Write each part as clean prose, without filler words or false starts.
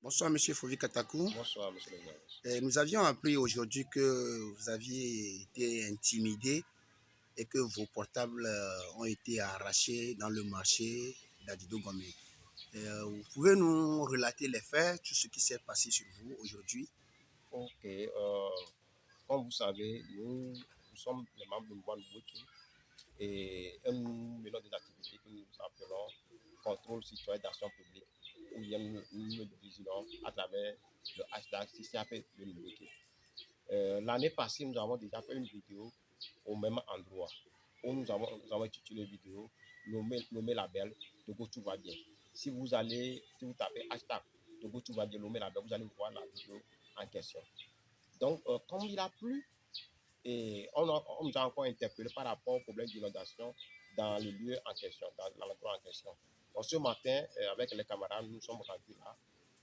Bonsoir, Monsieur Fovi Katakou. Bonsoir, monsieur le journaliste. Nous avions appris aujourd'hui que vous aviez été intimidé et que vos portables ont été arrachés dans le marché d'Adido Gomé. Vous pouvez nous relater les faits, tout ce qui s'est passé sur vous aujourd'hui? Ok, comme vous savez, nous sommes les membres de Mouane Bouki et nous menons des activités que nous appelons contrôle citoyen d'action publique, ou bien nous le désignons à travers le hashtag CCAP de Mbouki. L'année passée, nous avons déjà fait une vidéo au même endroit où nous avons intitulé la vidéo nommé label Togo tout va bien. Si vous tapez hashtag Togo tout va bien, nommé label, vous allez voir la vidéo en question. Donc, comme il a plu, et on nous a encore interpellé par rapport au problème d'inondation dans le lieu en question, dans l'endroit en question. Donc, ce matin, avec les camarades, nous sommes rendus là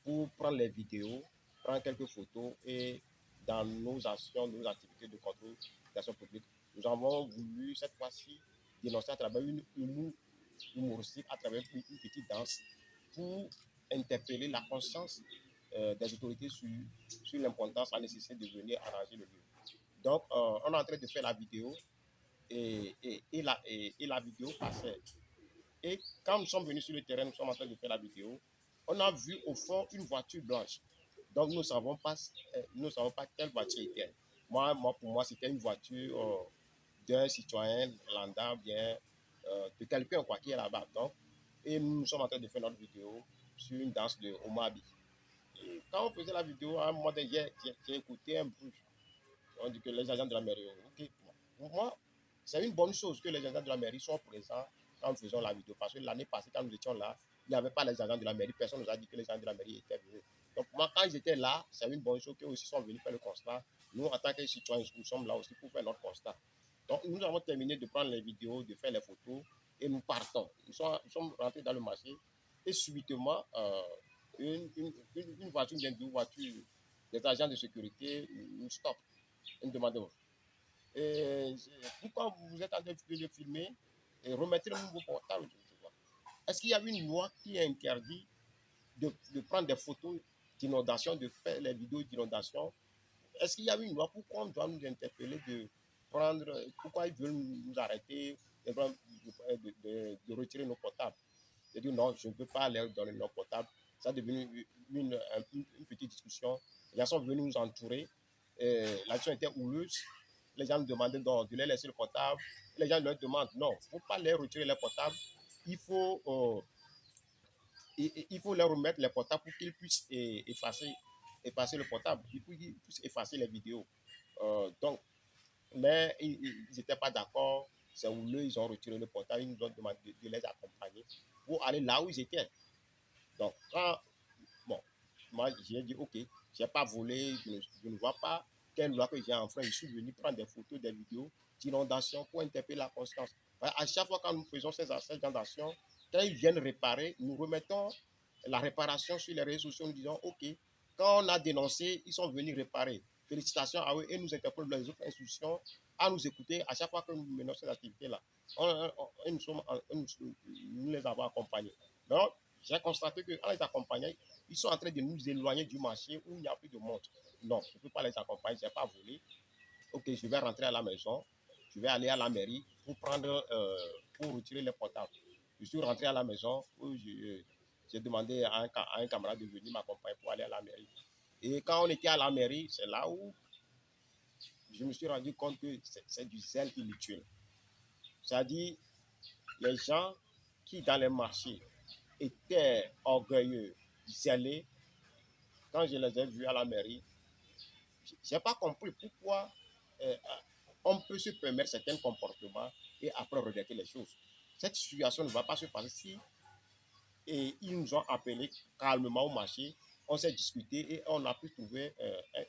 pour prendre les vidéos, prendre quelques photos et dans nos actions, nos activités de contrôle d'action publique, nous avons voulu cette fois-ci dénoncer à travers une humour humoristique, à travers une petite danse pour interpeller la conscience des autorités sur l'importance, la nécessité de venir arranger le lieu. Donc, on est en train de faire la vidéo et la vidéo passait. Et quand nous sommes venus sur le terrain, nous sommes en train de faire la vidéo, on a vu au fond une voiture blanche. Donc, nous ne savons pas quelle voiture était. Pour moi, c'était une voiture d'un citoyen lambda, bien de quelqu'un qui est là-bas. Donc, et nous sommes en train de faire notre vidéo sur une danse de Omabi. Et quand on faisait la vidéo, à un moment donné, j'ai écouté un bruit. On dit que les agents de la mairie, ok, pour moi, c'est une bonne chose que les agents de la mairie soient présents quand nous faisons la vidéo. Parce que l'année passée, quand nous étions là, il n'y avait pas les agents de la mairie. Personne ne nous a dit que les agents de la mairie étaient venus. Donc, moi, quand ils étaient là, c'est une bonne chose qu'eux aussi sont venus faire le constat. Nous, en tant que citoyens, nous sommes là aussi pour faire notre constat. Donc, nous avons terminé de prendre les vidéos, de faire les photos et nous partons. Nous sommes rentrés dans le marché et subitement, une voiture, une voiture des agents de sécurité nous stoppe. Une demande. Pourquoi vous êtes en train de filmer et remettez-nous vos portables? Est-ce qu'il y a une loi qui interdit de prendre des photos d'inondation, de faire les vidéos d'inondation? Est-ce qu'il y a une loi? Pourquoi on doit nous interpeller de prendre, pourquoi ils veulent nous arrêter de retirer nos portables? J'ai dit non, je ne peux pas leur donner nos portables. Ça est devenu une petite discussion. Les gens sont venus nous entourer. La discussion était houleuse. Les gens nous demandaient de les laisser le portable. Les gens leur demandent non, il ne faut pas leur retirer les portables. Il faut leur remettre les portables pour qu'ils puissent effacer le portable, qu'ils puissent effacer les vidéos. Mais ils n'étaient pas d'accord. C'est houleux, ils ont retiré le portable. Ils nous ont demandé de les accompagner pour aller là où ils étaient. Donc, moi, j'ai dit, OK, je n'ai pas volé, je ne vois pas quelle loi que j'ai enfreint. Je suis venu prendre des photos, des vidéos d'inondation pour interpeller la conscience. À chaque fois que nous faisons ces inondations, quand ils viennent réparer, nous remettons la réparation sur les réseaux sociaux. Nous disons, OK, quand on a dénoncé, ils sont venus réparer. Félicitations à eux et nous interpellons les autres institutions à nous écouter à chaque fois que nous menons ces activités-là. Nous les avons accompagnés. Donc, j'ai constaté qu'en les accompagnant, ils sont en train de nous éloigner du marché où il n'y a plus de monde. Non, je ne peux pas les accompagner, je n'ai pas volé. Ok, je vais rentrer à la maison, je vais aller à la mairie pour retirer les portables. Je suis rentré à la maison où j'ai demandé à un camarade de venir m'accompagner pour aller à la mairie. Et quand on était à la mairie, c'est là où je me suis rendu compte que c'est du zèle inutile. C'est-à-dire, les gens qui, dans les marchés, étaient orgueilleux, zélés, quand je les ai vus à la mairie, je n'ai pas compris pourquoi on peut se permettre certains comportements et après regretter les choses. Cette situation ne va pas se passer si ils nous ont appelés calmement au marché, on s'est discuté et on a pu trouver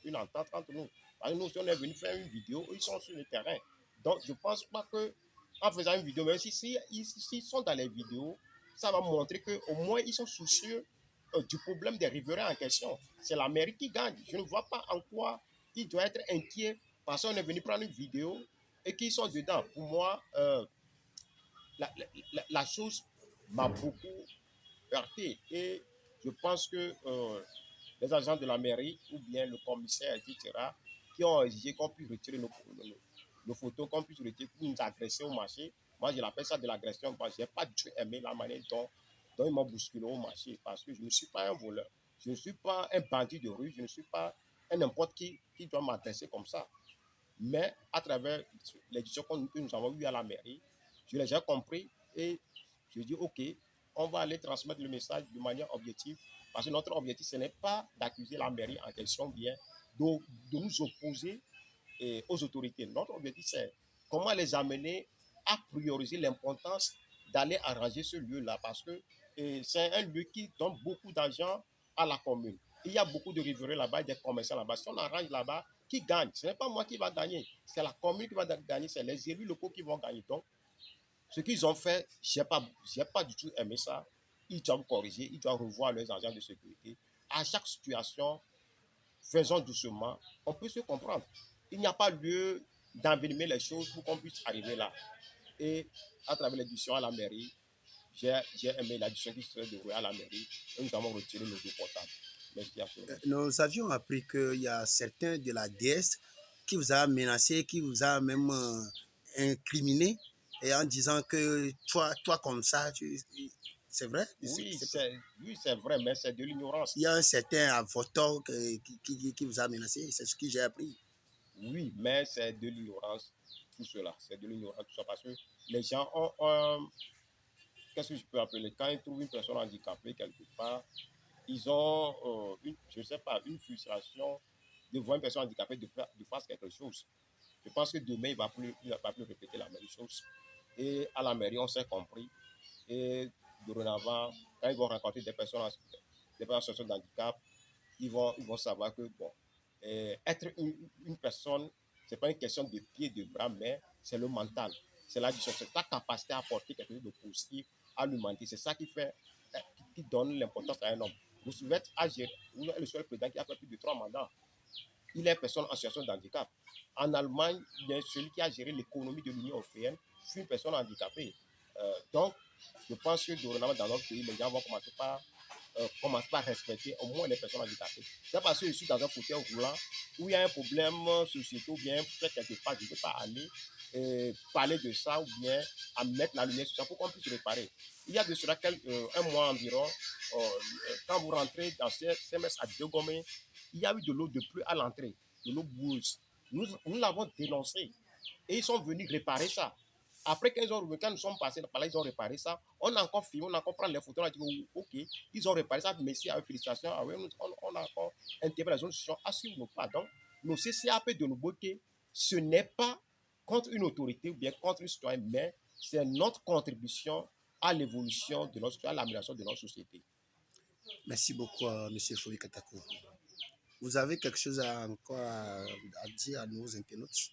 une entente entre nous. Parce que nous, si on est venu faire une vidéo, ils sont sur le terrain. Donc, je ne pense pas qu'en faisant une vidéo, même s'ils sont dans les vidéos, ça va montrer qu'au moins ils sont soucieux du problème des riverains en question. C'est la mairie qui gagne. Je ne vois pas en quoi ils doivent être inquiets parce qu'on est venu prendre une vidéo et qu'ils sont dedans. Pour moi, la chose m'a beaucoup heurté et je pense que les agents de la mairie ou bien le commissaire, etc., qui ont exigé qu'on puisse retirer nos photos, qu'on puisse retirer pour nous agresser au marché. Moi, je l'appelle ça de l'agression. Je n'ai pas du tout aimé la manière dont ils m'ont bousculé au marché parce que je ne suis pas un voleur. Je ne suis pas un bandit de rue. Je ne suis pas un n'importe qui doit m'adresser comme ça. Mais à travers les discussions que nous avons eues à la mairie, je les ai compris et je dis OK, on va aller transmettre le message de manière objective parce que notre objectif, ce n'est pas d'accuser la mairie en question, bien de nous opposer aux autorités. Notre objectif, c'est comment les amener à prioriser l'importance d'aller arranger ce lieu-là parce que c'est un lieu qui donne beaucoup d'argent à la commune. Il y a beaucoup de riverains là-bas, des commerçants là-bas. Si on arrange là-bas, qui gagne? Ce n'est pas moi qui va gagner, c'est la commune qui va gagner, c'est les élus locaux qui vont gagner. Donc, ce qu'ils ont fait, je n'ai pas du tout aimé ça. Ils doivent corriger, ils doivent revoir leurs agents de sécurité. À chaque situation, faisons doucement, on peut se comprendre. Il n'y a pas lieu d'envenimer les choses pour qu'on puisse arriver là. Et à travers l'édition à la mairie, j'ai aimé l'édition qui serait déroulée à la mairie et nous avons retiré nos deux portables. Merci à tous. Nous avions appris qu'il y a certains de la DS qui vous a menacé, qui vous a même incriminé et en disant que toi comme ça, c'est vrai? Oui, c'est vrai, mais c'est de l'ignorance. Il y a un certain avocat qui vous a menacé, c'est ce que j'ai appris. Oui, mais c'est de l'ignorance, tout cela. C'est de l'ignorance, tout ça, parce que les gens ont qu'est-ce que je peux appeler? Quand ils trouvent une personne handicapée quelque part, ils ont, je ne sais pas, une frustration de voir une personne handicapée de faire quelque chose. Je pense que demain, il va pas plus répéter la même chose. Et à la mairie, on s'est compris. Et dorénavant, quand ils vont rencontrer des personnes en situation de handicap, ils vont savoir que, bon, être une personne, ce n'est pas une question de pied, de bras, mais c'est le mental. C'est ta capacité à apporter quelque chose de positif à l'humanité. C'est ça qui fait, qui donne l'importance à un homme. Roosevelt est le seul président qui a fait plus de 3 mandats. Il est personne en situation de handicap. En Allemagne, il y a celui qui a géré l'économie de l'Union européenne, c'est une personne handicapée. Donc, je pense que dorénavant, dans notre pays, les gens vont commencer par respecter au moins les personnes handicapées. C'est parce que je suis dans un fauteuil roulant où il y a un problème sociétal ou bien peut-être quelque part, je ne peux pas aller parler de ça ou bien à mettre la lumière sur ça pour qu'on puisse réparer. Il y a de cela un mois environ, quand vous rentrez dans CMS à Dogomé, il y a eu de l'eau de pluie à l'entrée, de l'eau boueuse. Nous l'avons dénoncé et ils sont venus réparer ça. Après 15 jours, quand nous sommes passés par là, ils ont réparé ça. On a encore filmé, on a encore pris les photos, on a dit OK, ils ont réparé ça, merci, avec félicitations. On a encore interpellé la zone de situation à suivre nos pas. Donc, nos CCAP de nos beautés, ce n'est pas contre une autorité ou bien contre un citoyen, mais c'est notre contribution à l'évolution de notre, à l'amélioration de notre société. Merci beaucoup, M. Fovi Katakou. Vous avez quelque chose encore à dire à nos internautes?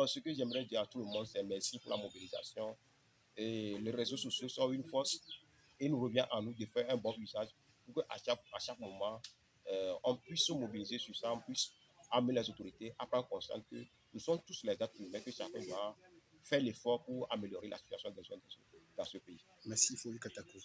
Ce que j'aimerais dire à tout le monde, c'est merci pour la mobilisation. Et les réseaux sociaux sont une force et il nous revient à nous de faire un bon usage pour qu'à chaque moment, on puisse se mobiliser sur ça, on puisse amener les autorités à prendre conscience que nous sommes tous les êtres humains, que chacun doit faire l'effort pour améliorer la situation des jeunes dans ce pays. Merci, Fovi Katakou.